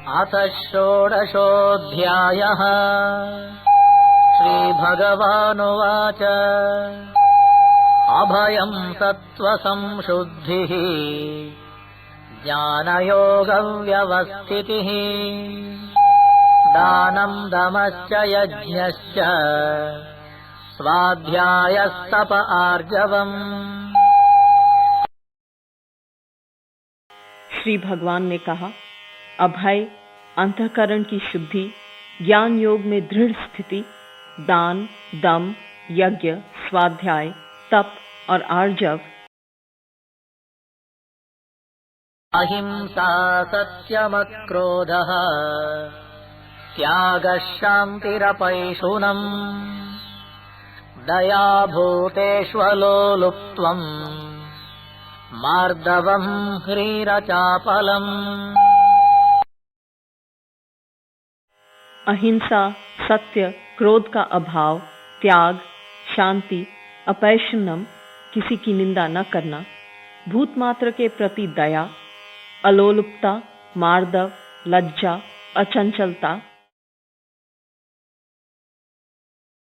अथ षोडशोऽध्यायः। श्रीभगवानुवाच अभयं सत्त्वसंशुद्धिः ज्ञानयोगव्यवस्थितिः दानं दमश्च यज्ञश्च स्वाध्यायस्तप आर्जवम्। श्री भगवान ने कहा, अभय, अंतःकरण की शुद्धि, ज्ञान योग में दृढ़ स्थिति, दान, दम, यज्ञ, स्वाध्याय, तप और आर्जव, अहिंसा, सत्यमक्रोधः, त्यागः, शान्तिरपैशुनम्, दया भूतेष्वलोलुप्त्वम्, मार्दवम् ह्रीरचापलम्। अहिंसा, सत्य, क्रोध का अभाव, त्याग, शांति, अपैशुनम, किसी की निंदा न करना, भूत मात्र के प्रति दया, अलोलुपता, मार्दव, लज्जा, अचंचलता,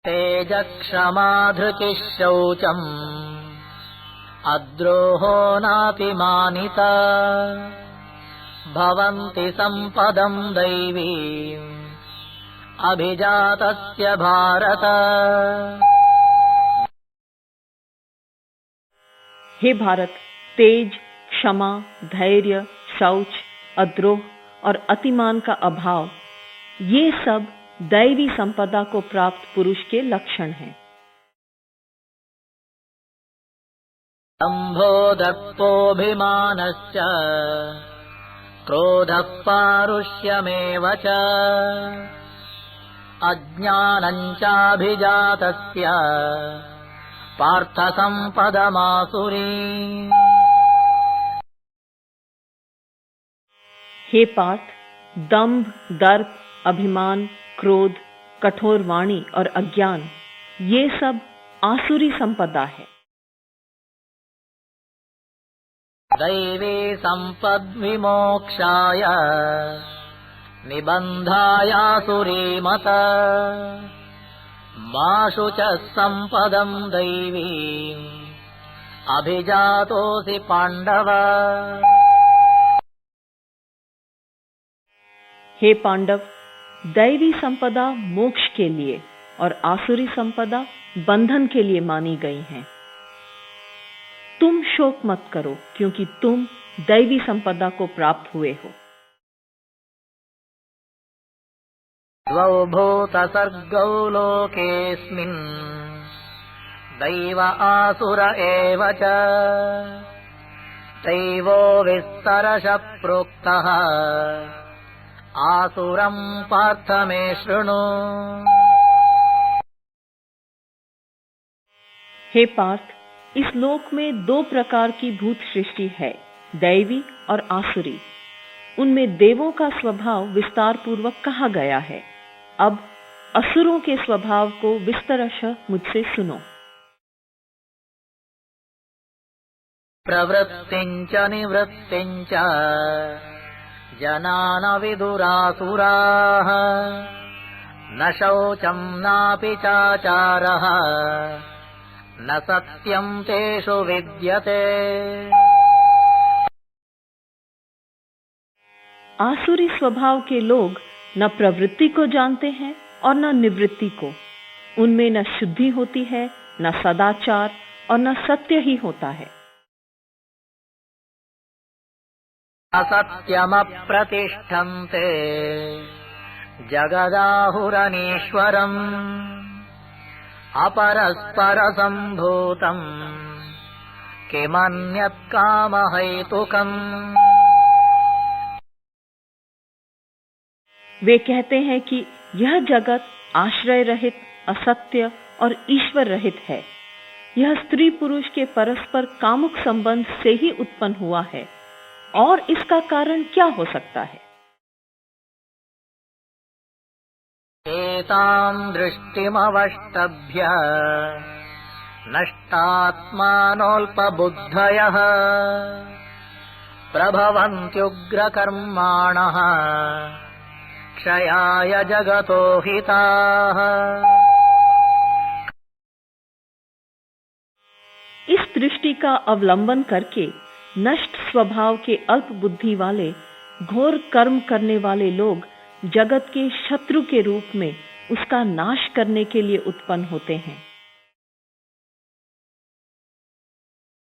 तेजक्षमा धृतिः शौचम्, अद्रोहो नातिमानिता, भवन्ति सम्पदम् दैवीम् अभिजातस्य भारत। हे भारत, तेज, क्षमा, धैर्य, शौच, अद्रोह और अतिमान का अभाव, ये सब दैवी संपदा को प्राप्त पुरुष के लक्षण हैं। दम्भो दर्पोऽभिमानश्च क्रोधः पारुष्यमेव च अज्ञानं चाभिजातस्य पार्थ सम्पदमासुरी। हे पार्थ, दंभ, दर्प, अभिमान, क्रोध, कठोर वाणी और अज्ञान, ये सब आसुरी संपदा है। दैवी सम्पद्विमोक्षाय निबन्धायासुरीमत मा शुचः सम्पदम् दैवीम् अभिजातोऽसि पाण्डव। हे पांडव, दैवी संपदा मोक्ष के लिए और आसुरी संपदा बंधन के लिए मानी गई हैं। तुम शोक मत करो, क्योंकि तुम दैवी संपदा को प्राप्त हुए हो। द्वौ भूतसर्गौ लोकेऽस्मिन् दैव आसुर एव च दैवो विस्तरशः प्रोक्तः आसुरं पार्थ मे शृणु। हे पार्थ, इस लोक में दो प्रकार की भूत सृष्टि है, दैवी और आसुरी। उनमें देवों का स्वभाव विस्तार पूर्वक कहा गया है। अब असुरों के स्वभाव को विस्तरशः मुझसे सुनो। प्रवृत्तिञ्च निवृत्तिञ्च जना न विदुरासुराः न शौचं नापि चाचारः न सत्यं तेषु विद्यते। आसुरी स्वभाव के लोग न प्रवृत्ति को जानते हैं और न निवृत्ति को। उनमें न शुद्धि होती है, न सदाचार और न सत्य ही होता है। असत्यमप्रतिष्ठन्ते जगदाहुरनीश्वरम् अपरस्परसम्भूतम् किमन्यत् कामहेतुकम्। वे कहते हैं कि यह जगत आश्रय रहित, असत्य और ईश्वर रहित है। यह स्त्री पुरुष के परस्पर कामुक संबंध से ही उत्पन्न हुआ है, और इसका कारण क्या हो सकता है? एतां दृष्टिमवष्टभ्य नष्टात्मानोऽल्पबुद्धयः प्रभवन्त्युग्रकर्माणः क्षयाय जगतो हिताः। इस दृष्टि का अवलंबन करके नष्ट स्वभाव के अल्प बुद्धि वाले घोर कर्म करने वाले लोग जगत के शत्रु के रूप में उसका नाश करने के लिए उत्पन्न होते हैं।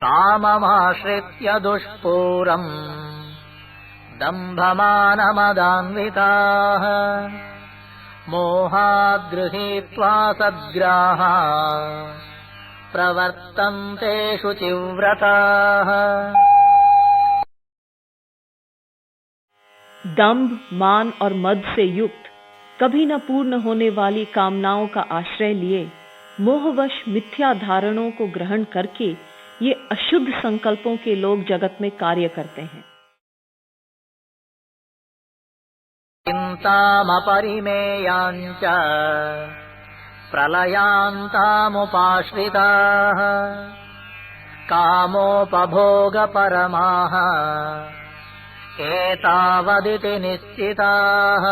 काममाश्रित्य दुष्पूरम् दम्भमानमदान्विताः मोहाद् गृहीत्वा सद्ग्राहा प्रवर्तन्ते शुचिव्रताः। दंभ, मान और मद से युक्त कभी न पूर्ण होने वाली कामनाओं का आश्रय लिए मोहवश मिथ्या धारणों को ग्रहण करके ये अशुद्ध संकल्पों के लोग जगत में कार्य करते हैं। चिन्तामपरिमेयाञ्च प्रलयान्तामुपाश्रिताः कामोपभोगपरमाः एतावदिति निश्चिताः।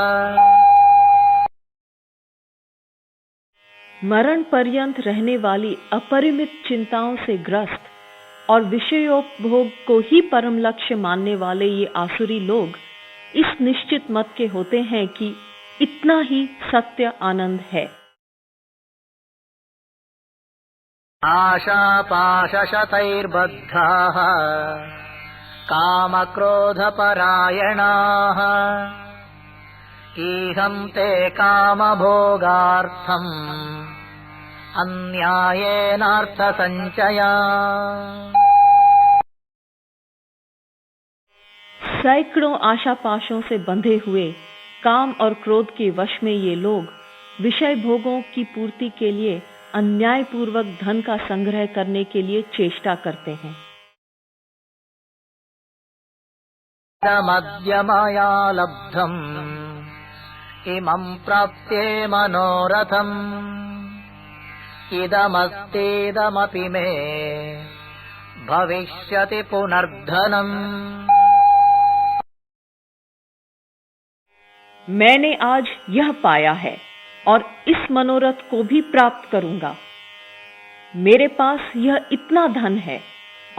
मरण पर्यंत रहने वाली अपरिमित चिंताओं से ग्रस्त और विषयोपभोग को ही परम लक्ष्य मानने वाले ये आसुरी लोग इस निश्चित मत के होते हैं कि इतना ही सत्य आनंद है। आशापाशशतैर्बद्धाः कामक्रोधपरायणाः ईहन्ते कामभोगार्थम् अन्यायेनार्थसञ्चया। सैकड़ों आशापाशों से बंधे हुए काम और क्रोध के वश में ये लोग विषय भोगों की पूर्ति के लिए अन्यायपूर्वक धन का संग्रह करने के लिए चेष्टा करते हैं। मद्य मया लब्धम् इमं प्राप्ते मनोरथम् इदमस्तीदमपि मे भविष्यति पुनर्धनम्। मैंने आज यह पाया है और इस मनोरथ को भी प्राप्त करूंगा। मेरे पास यह इतना धन है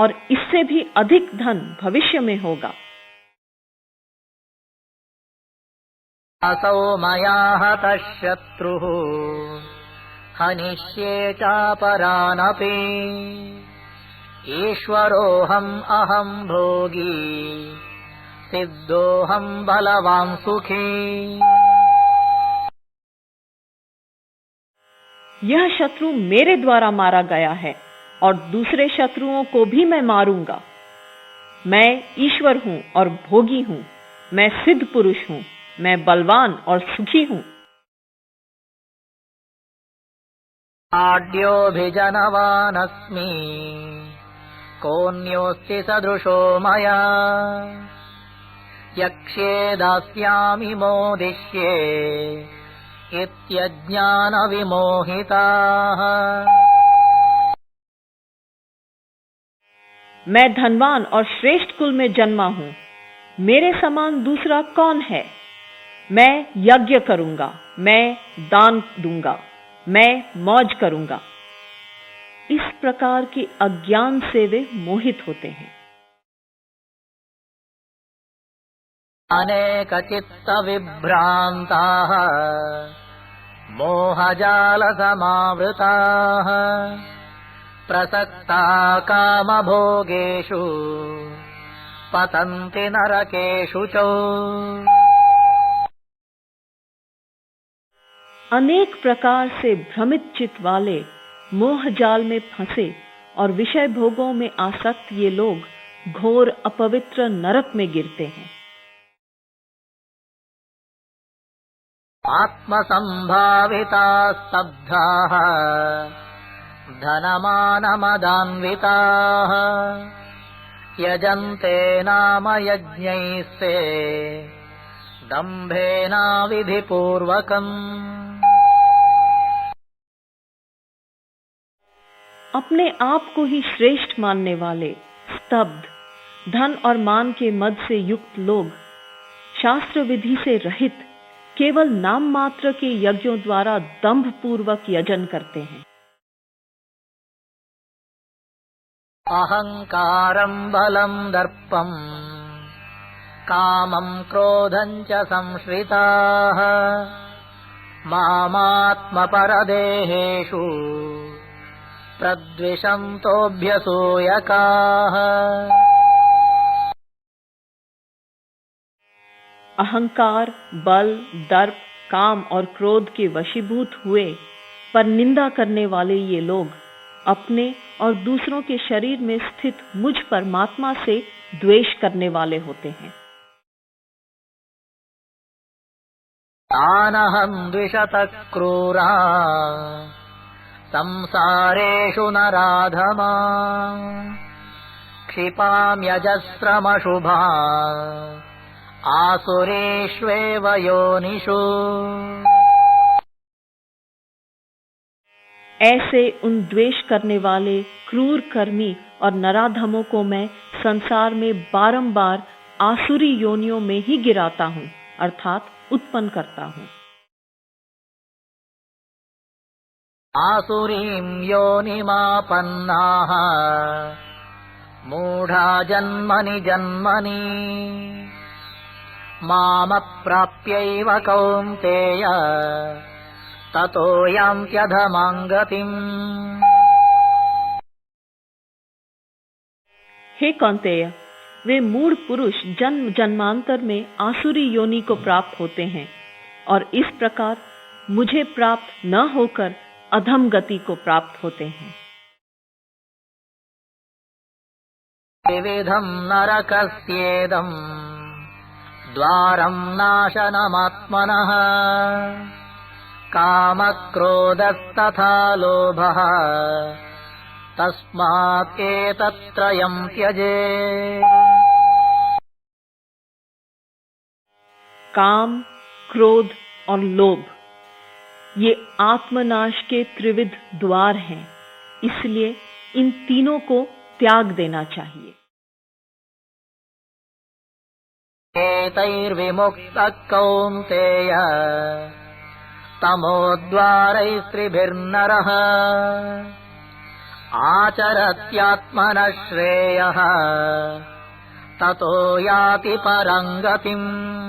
और इससे भी अधिक धन भविष्य में होगा। असौ मया हतः शत्रुः हनिष्ये चापरानपि ईश्वरोऽहम् अहम् भोगी सिद्धोऽहम् बलवान् सुखी। यह शत्रु मेरे द्वारा मारा गया है और दूसरे शत्रुओं को भी मैं मारूंगा। मैं ईश्वर हूं और भोगी हूं। मैं सिद्ध पुरुष हूं। मैं बलवान और सुखी हूं। आड्योऽभिजनवानस्मि कोऽन्योऽस्ति सदृशो मया यक्ष्ये दास्यामि मोदिष्ये इत्यज्ञानविमोहिताः। मैं धनवान और श्रेष्ठ कुल में जन्मा हूं। मेरे समान दूसरा कौन है? मैं यज्ञ करूंगा। मैं दान दूंगा। मैं मौज करूंगा। इस प्रकार के अज्ञान से वे मोहित होते हैं। अनेकचित्तविभ्रान्ताः मोहजालसमावृताः प्रसक्ता कामभोगेषु पतन्ति नरकेषु च। अनेक प्रकार से भ्रमित चित्त वाले मोह जाल में फंसे और विषय भोगों में आसक्त ये लोग घोर अपवित्र नरक में गिरते हैं। आत्मसंभाविता स्तब्धाः धनमानमदान्विताः यजन्ते नाम यज्ञैस्ते दम्भेना विधिपूर्वकम्। अपने आप को ही श्रेष्ठ मानने वाले स्तब्ध, धन और मान के मद से युक्त लोग शास्त्र विधि से रहित केवल नाम मात्र के यज्ञों द्वारा दंभ पूर्वक यजन करते हैं। अहंकारं बलं दर्पं कामं क्रोधं च संश्रिताः मामात्मपरदेहेषु प्रद्विषन्तोऽभ्यसूयकाः। अहंकार, बल, दर्प, काम और क्रोध के वशीभूत हुए पर निंदा करने वाले ये लोग अपने और दूसरों के शरीर में स्थित मुझ परमात्मा से द्वेष करने वाले होते हैं। तानहं द्विषतः क्रूरा संसारेषु नराधमा क्षिपाम्यजस्रमशुभा आसुरेष्वेव योनिषु। ऐसे उन द्वेष करने वाले क्रूर कर्मी और नराधमों को मैं संसार में बारंबार आसुरी योनियों में ही गिराता हूँ, अर्थात उत्पन्न करता हूँ। आसुरीं योनिमापन्नाः मूढा जन्मनि जन्मनि मामप्राप्यैव कौन्तेय ततो यान्त्यधमां गतिम्। हे कौन्तेय, वे मूढ़ पुरुष जन्म जन्मांतर में आसुरी योनि को प्राप्त होते हैं और इस प्रकार मुझे प्राप्त न होकर अधम गति को प्राप्त होते हैं। विविधं नरकस्येदं द्वारं नाशनमात्मनः कामक्रोधस्तथा लोभः तस्मात् एतत्त्रयं त्यजेत्। काम, क्रोध और लोभ ये आत्मनाश के त्रिविध द्वार हैं, इसलिए इन तीनों को त्याग देना चाहिए। एतैर्विमुक्तः कौन्तेय तमोद्वारैस्त्रिभिर्नरः आचरत्यात्मनः श्रेयः ततो याति परां गतिम्।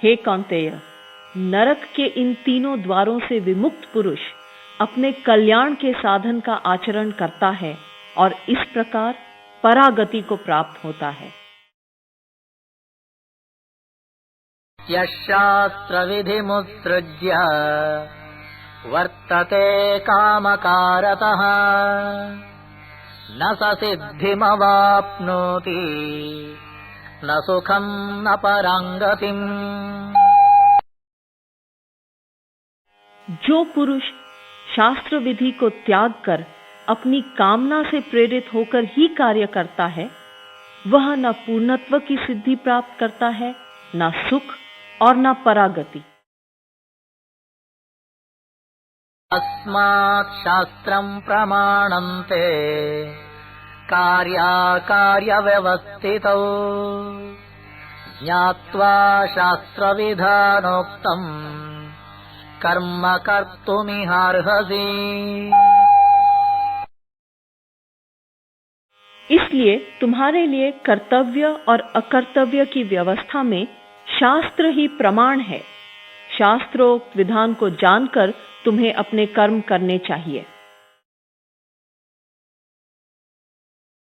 हे कौन्तेय, नरक के इन तीनों द्वारों से विमुक्त पुरुष अपने कल्याण के साधन का आचरण करता है और इस प्रकार परागति को प्राप्त होता है। यशास्त्रविधिमुत्सृज्य वर्तते कामकारतः न स सिद्धिमवाप्नोति न सुखं न परां गतिम्। जो पुरुष शास्त्र विधि को त्याग कर अपनी कामना से प्रेरित होकर ही कार्य करता है, वह न पूर्णत्व की सिद्धि प्राप्त करता है, न सुख और न परागति। अस्मात् शास्त्रं प्रमाणन्ते कार्याकार्यव्यवस्थितौ ज्ञात्वा शास्त्रविधानोक्तं कर्म कर्तुमिहार्हसि। इसलिए तुम्हारे लिए कर्तव्य और अकर्तव्य की व्यवस्था में शास्त्र ही प्रमाण है। शास्त्रोक्त विधान को जानकर तुम्हें अपने कर्म करने चाहिए।